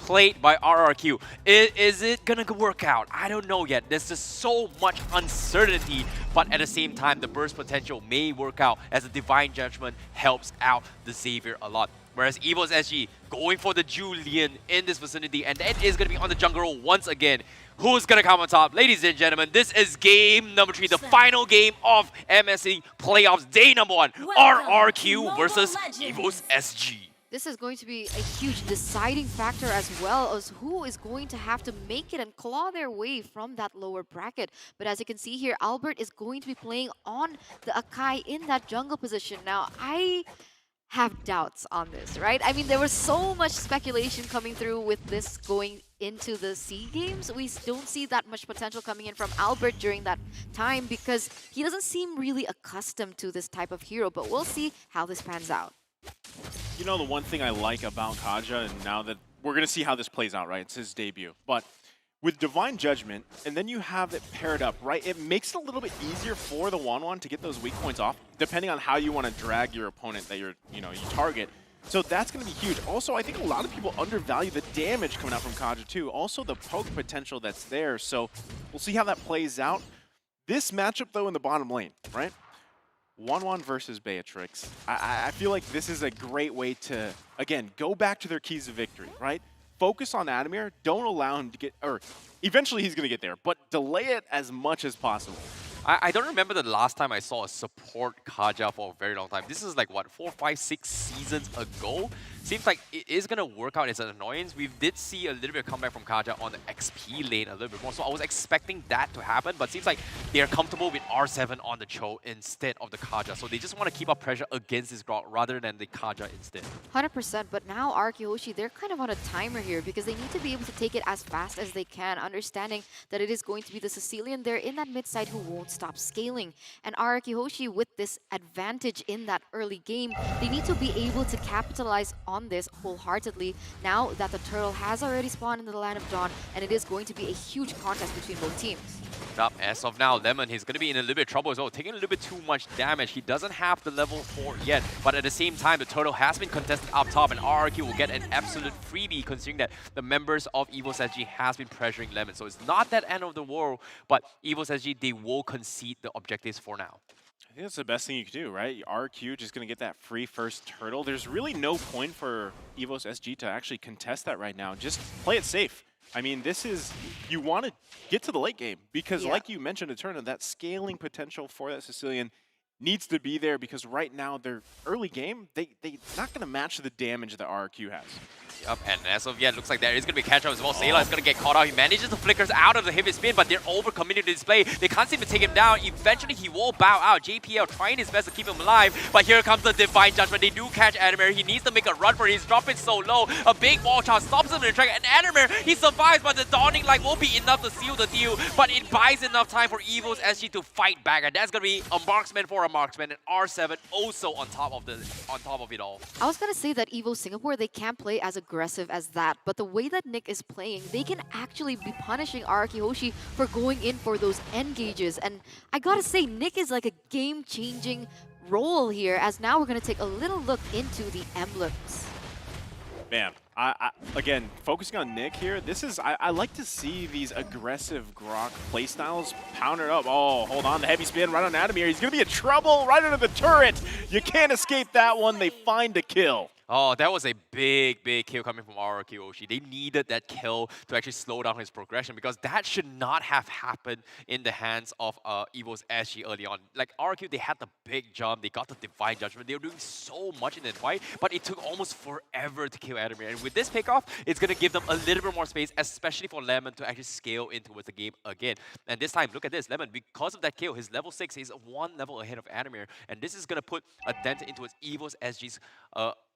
played by RRQ. Is it gonna work out? I don't know yet. There's just so much uncertainty, but at the same time, the burst potential may work out as the Divine Judgment helps out the Xavier a lot. Whereas EVOS SG going for the Julian in this vicinity, and that is going to be on the jungle once again. Who's going to come on top? Ladies and gentlemen, this is game number 3, the final game of MSC playoffs, day number 1, RRQ versus EVOS SG. This is going to be a huge deciding factor as well as who is going to have to make it and claw their way from that lower bracket. But as you can see here, Albert is going to be playing on the Akai in that jungle position. Now, I have doubts on this, right? I mean, there was so much speculation coming through with this going into the SEA Games. We don't see that much potential coming in from Albert during that time because he doesn't seem really accustomed to this type of hero, but we'll see how this pans out. You know, the one thing I like about Kaja, and now that we're going to see how this plays out, right? It's his debut. But with Divine Judgment, and then you have it paired up, right? It makes it a little bit easier for the Wanwan to get those weak points off, depending on how you want to drag your opponent that you target. So that's going to be huge. Also, I think a lot of people undervalue the damage coming out from Kaja too. Also, the poke potential that's there. So we'll see how that plays out. This matchup, though, in the bottom lane, right? Wanwan versus Beatrix. I feel like this is a great way to, again, go back to their keys of victory, right? Focus on Adamir. Don't allow him to get, or eventually he's going to get there, but delay it as much as possible. I don't remember the last time I saw a support Kaja for a very long time. This is like, what, 4, 5, 6 seasons ago? Seems like it is going to work out as an annoyance. We did see a little bit of comeback from Kaja on the XP lane a little bit more, so I was expecting that to happen, but seems like they're comfortable with R7 on the Cho instead of the Kaja, so they just want to keep up pressure against this Grok rather than the Kaja instead. 100%, but now RRQ HOSHI, they're kind of on a timer here because they need to be able to take it as fast as they can, understanding that it is going to be the Sicilian there in that mid side who won't stop scaling. And RRQ HOSHI, with this advantage in that early game, they need to be able to capitalize on this wholeheartedly now that the turtle has already spawned in the Land of Dawn, and it is going to be a huge contest between both teams. As of now, Lemon, he's going to be in a little bit of trouble as well, taking a little bit too much damage. He doesn't have the level 4 yet, but at the same time, the turtle has been contested up top, and RRQ will get an absolute freebie considering that the members of EVOS SG has been pressuring Lemon. So it's not that end of the world, but EVOS SG, they will concede the objectives for now. I think that's the best thing you can do, right? RQ just going to get that free first turtle. There's really no point for EVOS SG to actually contest that right now. Just play it safe. I mean, this is, you want to get to the late game because like you mentioned, Eterna, that scaling potential for that Sicilian needs to be there because right now, their early game, they're not going to match the damage that RRQ has. Yep, and as of yet, looks like there is going to be a catch-up as well. Sayla is going to get caught out. He manages to flickers out of the heavy spin, but they're over-committed to display. They can't seem to take him down. Eventually, he will bow out. JPL trying his best to keep him alive, but here comes the Divine Judgment. They do catch Adamir. He needs to make a run for it. He's dropping so low. A big wall charge stops him in the track, and Adamir, he survives, but the Dawning Light won't be enough to seal the deal, but it buys enough time for EVOS SG to fight back, and that's going to be a marksman for a marksman, and R7 also on top of it all. I was going to say that EVO Singapore, they can't play as aggressive as that, but the way that Nick is playing, they can actually be punishing RRQ HOSHI for going in for those engages. And I gotta say, Nick is like a game-changing role here, as now we're going to take a little look into the emblems. Man, again, focusing on Nick here, this is, I like to see these aggressive Grok playstyles pounded up. Oh, hold on, the heavy spin right on Adamir. He's going to be in trouble right under the turret. You can't escape that one. They find a kill. Oh, that was a big kill coming from RRQ HOSHI. They needed that kill to actually slow down his progression because that should not have happened in the hands of EVOS SG early on. Like RRQ, they had the big jump, they got the Divine Judgment, they were doing so much in that fight, but it took almost forever to kill Adamir. And with this pickoff, it's going to give them a little bit more space, especially for Lemon to actually scale in towards the game again. And this time, look at this, Lemon, because of that kill, his level 6 is 1 level ahead of Adamir, and this is going to put a dent into his EVOS SG's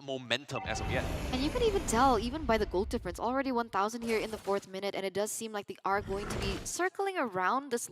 momentum as of yet. And you can even tell, even by the gold difference, already 1,000 here in the 4th minute, and it does seem like they are going to be circling around this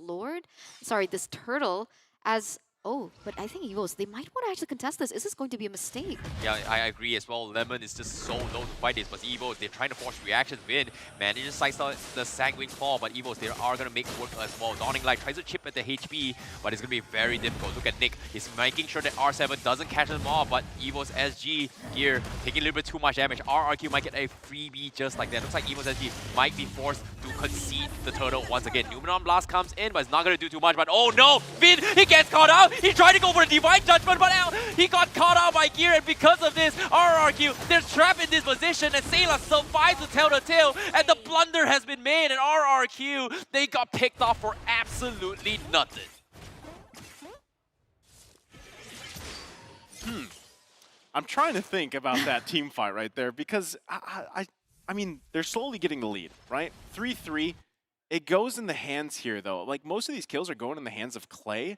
turtle, as Oh, but I think EVOS, they might want to actually contest this. Is this going to be a mistake? Yeah, I agree as well. Lemon is just so known to fight this, but EVOS, they're trying to force reactions win. Manages to size out the Sanguine Claw, but EVOS, they are going to make it work as well. Dawning Light tries to chip at the HP, but it's going to be very difficult. Look at Nick. He's making sure that R7 doesn't catch them off, but EVOS SG here taking a little bit too much damage. RRQ might get a freebie just like that. Looks like EVOS SG might be forced to concede the turtle once again. Numenon Blast comes in, but it's not going to do too much. But oh no! Vin, he gets caught out! He tried to go for the Divine Judgment, but he got caught out by Gear, and because of this, RRQ, they're trapped in this position, and Sayla survives to tell the tale, and the blunder has been made, and RRQ, they got picked off for absolutely nothing. I'm trying to think about that team fight right there because I mean, they're slowly getting the lead, right? 3-3. It goes in the hands here, though. Like, most of these kills are going in the hands of Clay,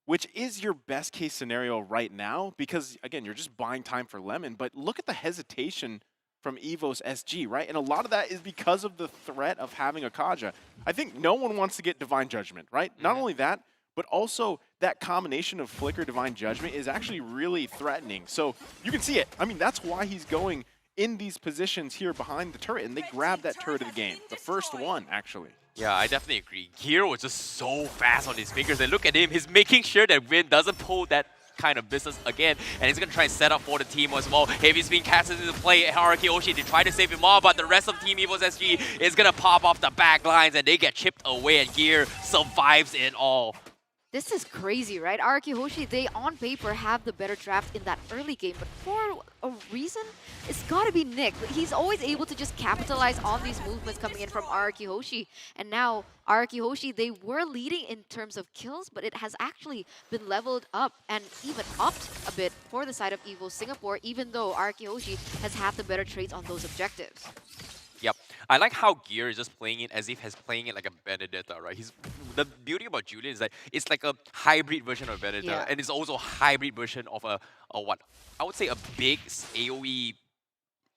which is your best case scenario right now because, again, you're just buying time for Lemon. But look at the hesitation from EVOS SG, right? And a lot of that is because of the threat of having a Kaja. I think no one wants to get Divine Judgment, right? Not only that, but also that combination of Flicker Divine Judgment is actually really threatening. So you can see it. I mean, that's why he's going in these positions here behind the turret, and they grabbed that turret of the game. The first one, actually. Yeah, I definitely agree. Gear was just so fast on his fingers, and look at him. He's making sure that Win doesn't pull that kind of business again, and he's going to try and set up for the team as well. Heavy's being casted into play. RRQ HOSHI to try to save him all, but the rest of Team EVOS SG is going to pop off the back lines, and they get chipped away, and Gear survives it all. This is crazy, right? RRQ HOSHI, they on paper have the better draft in that early game, but for a reason, it's got to be Nick. He's always able to just capitalize on these movements coming in from RRQ HOSHI. And now, RRQ HOSHI, they were leading in terms of kills, but it has actually been leveled up and even upped a bit for the side of EVOS Singapore, even though RRQ HOSHI has had the better trades on those objectives. Yep. I like how Gear is just playing it as if he's playing it like a Benedetta, right? The beauty about Julian is that it's like a hybrid version of Benedetta, and it's also a hybrid version of a what? I would say a big AoE,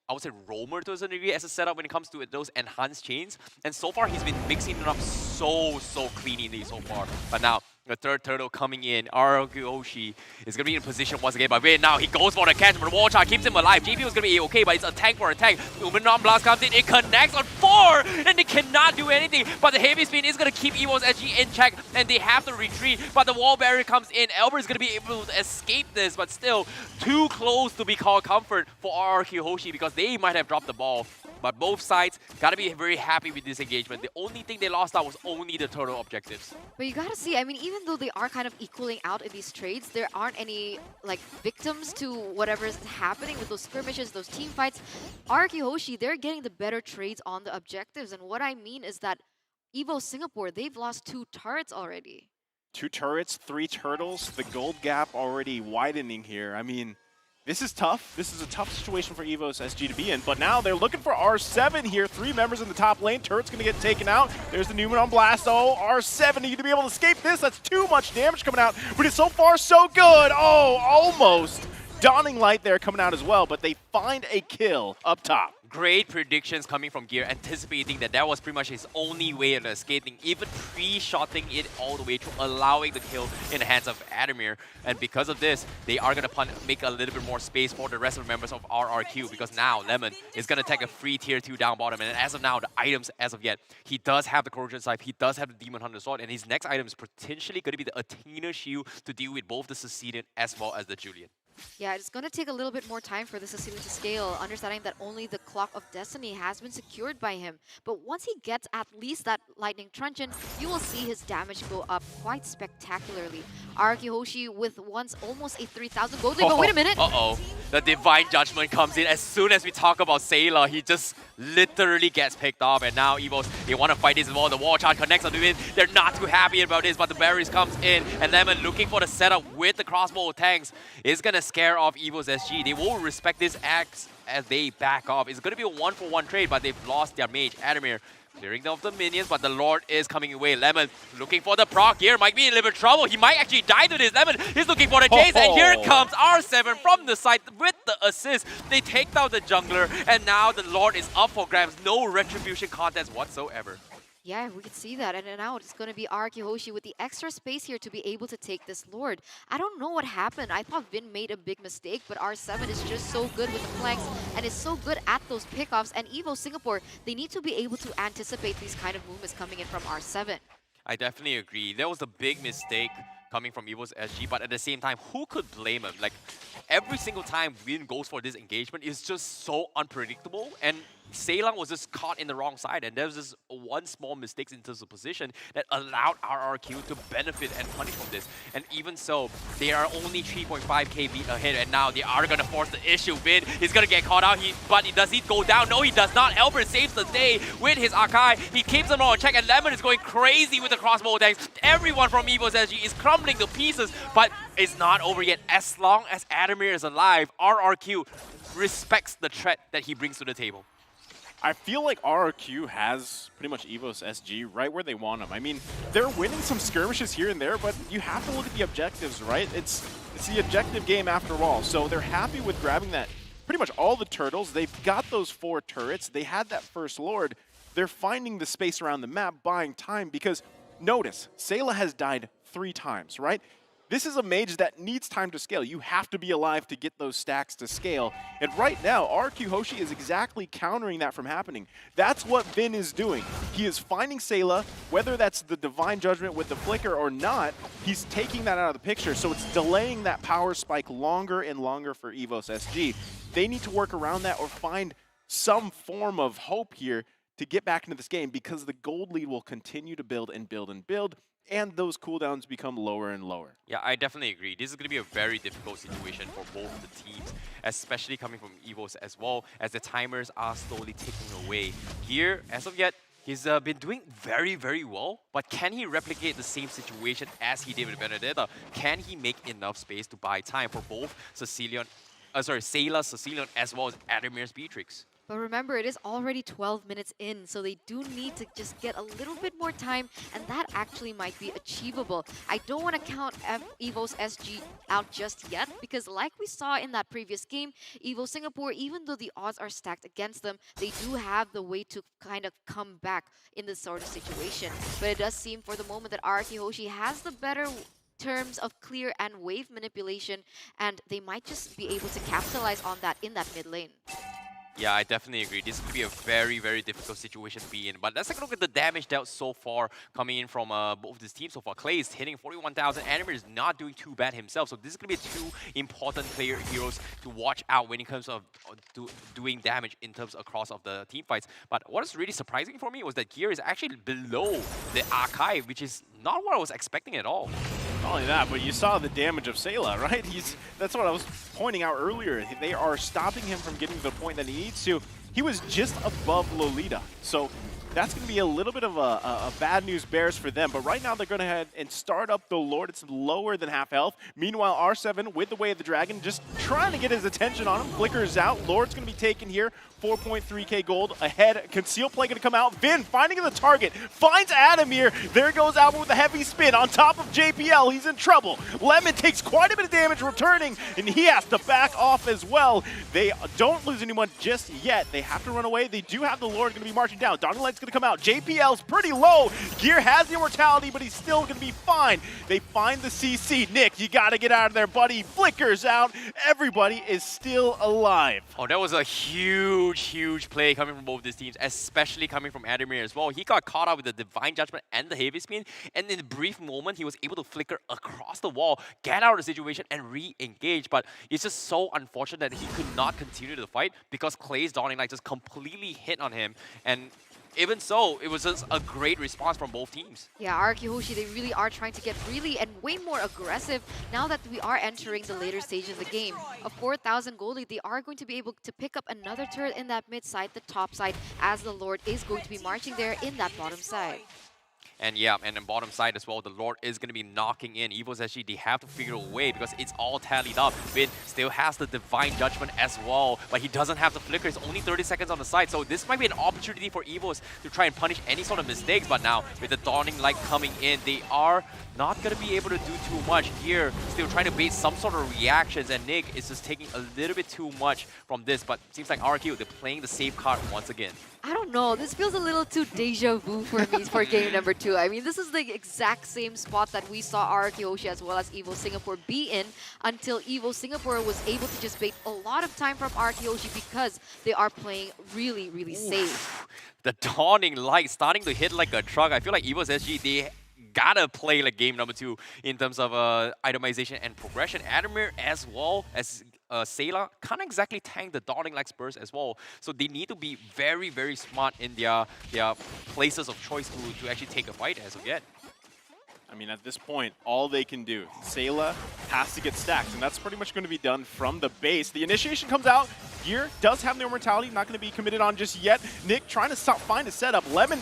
I would say roamer to a certain degree as a setup when it comes to those enhanced chains. And so far, he's been mixing it up so cleanly so far. But now, the third turtle coming in, RRQ HOSHI is going to be in position once again. But wait, now he goes for the catch, but the wall charge keeps him alive. JP was going to be okay, but it's a tank for a tank. Numenon Blast comes in, it connects on 4, and they cannot do anything. But the heavy spin is going to keep EVOS SG in check, and they have to retreat. But the wall barrier comes in. Elber is going to be able to escape this, but still too close to be called comfort for RRQ HOSHI because they might have dropped the ball. But both sides got to be very happy with this engagement. The only thing they lost out was only the turtle objectives. But you got to see, I mean, even though they are kind of equaling out in these trades, there aren't any like victims to whatever's happening with those skirmishes, those team fights. RRQ HOSHI, they're getting the better trades on the objectives. And what I mean is that EVOS Singapore, they've lost 2 turrets already. 2 turrets, 3 turtles, the gold gap already widening here. I mean, this is tough. This is a tough situation for EVOS SG to be in, but now they're looking for R7 here. 3 members in the top lane. Turret's going to get taken out. There's the Numenon Blast. Oh, R7 need to be able to escape this. That's too much damage coming out, but it's so far so good. Oh, almost. Dawning Light there coming out as well, but they find a kill up top. Great predictions coming from Gear, anticipating that was pretty much his only way of escaping, even pre-shotting it all the way to allowing the kill in the hands of Adamir. And because of this, they are going to make a little bit more space for the rest of the members of RRQ, because now Lemon is going to take a free tier 2 down bottom. And as of now, the items as of yet, he does have the Corrosion Scythe, he does have the Demon Hunter Sword, and his next item is potentially going to be the Athena Shield to deal with both the Cecilian as well as the Julian. Yeah, it's going to take a little bit more time for the Cecilian to scale, understanding that only the Clock of Destiny has been secured by him. But once he gets at least that Lightning Truncheon, you will see his damage go up quite spectacularly. RRQ HOSHI with once almost a 3,000 gold lead, but wait a minute! Uh-oh. The Divine Judgment comes in. As soon as we talk about Sayla, he just literally gets picked off. And now EVOS, they want to fight this as well. The wall charge connects on the win. They're not too happy about this, but the barriers comes in. And Lemon looking for the setup with the crossbow tanks is going to scare off EVOS SG. They will respect this axe as they back off. It's going to be a 1-for-1 trade, but they've lost their mage, Adamir. Clearing off the minions, but the Lord is coming away. Lemon looking for the proc here. Might be in a little bit of trouble. He might actually die to this. Lemon is looking for the chase, and here comes R7 from the side with the assist. They take down the jungler, and now the Lord is up for grabs. No retribution contest whatsoever. Yeah, we can see that. And then now it's going to be RRQ HOSHI with the extra space here to be able to take this Lord. I don't know what happened. I thought Vin made a big mistake, but R7 is just so good with the flanks and is so good at those pickoffs. And EVO Singapore, they need to be able to anticipate these kind of movements coming in from R7. I definitely agree. There was a big mistake coming from EVOS SG, but at the same time, who could blame him? Like, every single time Vin goes for this engagement, it's just so unpredictable, and Ceylan was just caught in the wrong side, and there was just one small mistake in terms of position that allowed RRQ to benefit and punish from this. And even so, they are only 3.5k beat ahead, and now they are going to force the issue. Vin is going to get caught out, but does he go down? No, he does not. Albert saves the day with his Arkai. He keeps them all in check, and Lemon is going crazy with the crossbow tanks. Everyone from EVOS SG is crumbling to pieces, but it's not over yet. As long as Adamir is alive, RRQ respects the threat that he brings to the table. I feel like RRQ has pretty much EVOS SG right where they want them. I mean, they're winning some skirmishes here and there, but you have to look at the objectives, right? It's the objective game after all. So they're happy with grabbing that, pretty much all the turtles. They've got those 4 turrets. They had that first Lord. They're finding the space around the map, buying time, because notice, Sayla has died 3 times, right? This is a mage that needs time to scale. You have to be alive to get those stacks to scale. And right now, RRQ HOSHI is exactly countering that from happening. That's what Vin is doing. He is finding Sayla, whether that's the Divine Judgment with the Flicker or not, he's taking that out of the picture. So it's delaying that power spike longer and longer for EVOS SG. They need to work around that or find some form of hope here to get back into this game, because the gold lead will continue to build and build and build, and those cooldowns become lower and lower. Yeah, I definitely agree. This is going to be a very difficult situation for both the teams, especially coming from EVOS as well, as the timers are slowly ticking away. Here, as of yet, he's been doing very, very well, but can he replicate the same situation as he did with Benedetta? Can he make enough space to buy time for both Sayla, Cecilion, as well as Adamir's Beatrix? But remember, it is already 12 minutes in, so they do need to just get a little bit more time, and that actually might be achievable. I don't want to count EVOS SG out just yet, because like we saw in that previous game, EVO Singapore, even though the odds are stacked against them, they do have the way to kind of come back in this sort of situation. But it does seem for the moment that RRQ HOSHI has the better terms of clear and wave manipulation, and they might just be able to capitalize on that in that mid lane. Yeah, I definitely agree. This could be a very, very difficult situation to be in. But let's take a look at the damage dealt so far coming in from both these teams so far. Clay is hitting 41,000. Adamir is not doing too bad himself. So this is going to be 2 important player heroes to watch out when it comes to doing damage in terms across of the team fights. But what is really surprising for me was that Gear is actually below the Archive, which is not what I was expecting at all. Not only that, but you saw the damage of Sayla, right? That's what I was pointing out earlier. They are stopping him from getting to the point that he needs to. He was just above Lolita. So that's going to be a little bit of a bad news bears for them. But right now they're going to head and start up the Lord. It's lower than half health. Meanwhile, R7 with the Way of the Dragon just trying to get his attention on him. Flickers out. Lord's going to be taken here. 4.3k gold ahead. Conceal play going to come out. Vin finding the target. Finds Adamir. There goes Albert with a heavy spin on top of JPL. He's in trouble. Lemon takes quite a bit of damage returning, and he has to back off as well. They don't lose anyone just yet. They have to run away. They do have the Lord going to be marching down. Donnie Light's going to come out. JPL's pretty low. Gear has the immortality, but he's still going to be fine. They find the CC. Nick, you got to get out of there, buddy. Flickers out. Everybody is still alive. Oh, that was a huge play coming from both these teams, especially coming from Adamir as well. He got caught up with the Divine Judgment and the Heavy Spin, and in a brief moment, he was able to flicker across the wall, get out of the situation, and re-engage. But it's just so unfortunate that he could not continue the fight because Clay's Dawning Light just completely hit on him. And even so, it was just a great response from both teams. Yeah, RRQ HOSHI, they really are trying to get really and way more aggressive now that we are entering the later stage of the game. A 4,000 gold lead, they are going to be able to pick up another turret in that mid side, the top side, as the Lord is going to be marching there in that bottom side. And yeah, and then bottom side as well, the Lord is going to be knocking in. EVOS actually, they have to figure a way because it's all tallied up. Vin still has the Divine Judgment as well, but he doesn't have the Flicker. It's only 30 seconds on the side, so this might be an opportunity for EVOS to try and punish any sort of mistakes. But now, with the Dawning Light coming in, they are not going to be able to do too much here. Still trying to bait some sort of reactions, and Nick is just taking a little bit too much from this, but it seems like RRQ, they're playing the safe card once again. I don't know. This feels a little too deja vu for me for game number 2. I mean, this is the exact same spot that we saw RRQ HOSHI as well as EVOS Singapore be in until EVOS Singapore was able to just bait a lot of time from RRQ HOSHI because they are playing really, really safe. The dawning light starting to hit like a truck. I feel like EVOS SG, they gotta play like game number 2 in terms of itemization and progression. Adamir as well as Sayla can't exactly tank the dawning light burst as well. So they need to be very, very smart in their places of choice to actually take a fight as of yet. I mean, at this point, all they can do, Sayla has to get stacked, and that's pretty much going to be done from the base. The initiation comes out. Gear does have no immortality, not going to be committed on just yet. Nick trying to find a setup. Lemon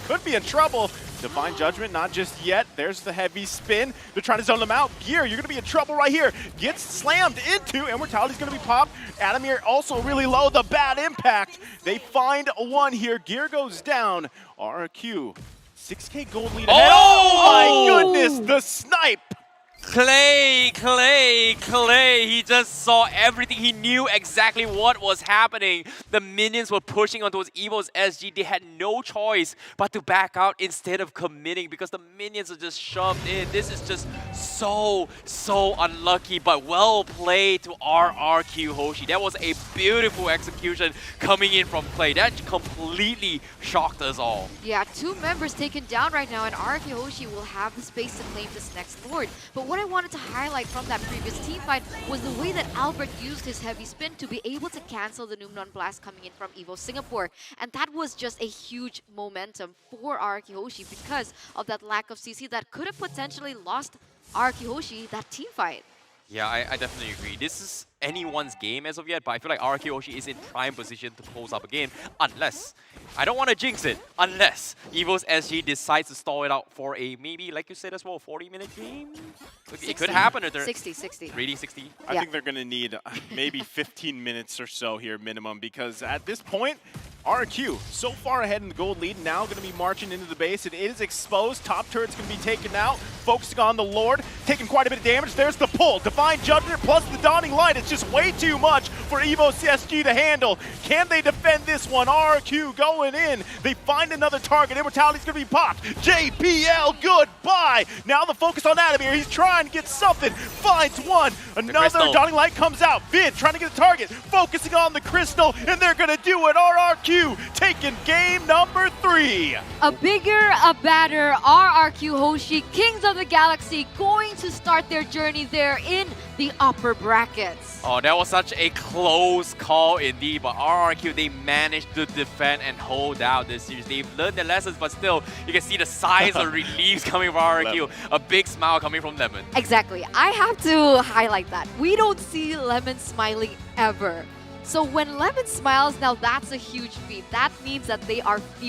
could be in trouble. Divine Judgment, not just yet. There's the heavy spin. They're trying to zone them out. Gear, you're going to be in trouble right here. Gets slammed into. Immortality's going to be popped. Adamir also really low. The bad impact. They find one here. Gear goes down. RRQ. 6K gold lead ahead. Oh my goodness, the snipe! Clay! He just saw everything. He knew exactly what was happening. The minions were pushing on towards EVOS SG. They had no choice but to back out instead of committing because the minions are just shoved in. This is just so unlucky, but well played to RRQ HOSHI. That was a beautiful execution coming in from Clay. That completely shocked us all. Yeah, 2 members taken down right now, and RRQ HOSHI will have the space to claim this next Lord. But what I wanted to highlight from that previous team fight was the way that Albert used his heavy spin to be able to cancel the Numnon Blast coming in from EVOS Singapore. And that was just a huge momentum for RRQ HOSHI because of that lack of CC that could have potentially lost RRQ HOSHI that team fight. Yeah, I definitely agree. This is anyone's game as of yet, but I feel like RRQ HOSHI is in prime position to close up a game unless, I don't want to jinx it, unless EVOS SG decides to stall it out for a maybe, like you said as well, 40-minute game? It could happen. 60. Really, 60? I think they're going to need maybe 15 minutes or so here minimum because at this point, RRQ so far ahead in the gold lead, now going to be marching into the base. It is exposed. Top turret's going to be taken out. Focusing on the Lord, taking quite a bit of damage. There's the pull. Divine Judgment plus the Dawning Light. It's just way too much for EVOS SG to handle. Can they defend this one? RRQ going in. They find another target. Immortality's going to be popped. JPL, goodbye. Now the focus on Adamir. He's trying to get something. Finds one. Another Dawning Light comes out. Vid trying to get a target. Focusing on the crystal, and they're going to do it. RRQ taking game number 3. A bigger, a badder, RRQ HOSHI, Kings of the Galaxy, going to start their journey there in the upper brackets. Oh, that was such a close call indeed, but RRQ, they managed to defend and hold out this series. They've learned their lessons, but still, you can see the sighs of relief coming from RRQ. A big smile coming from Lemon. Exactly. I have to highlight that. We don't see Lemon smiling ever. So when Lemon smiles, now that's a huge feat. That means that they are feeling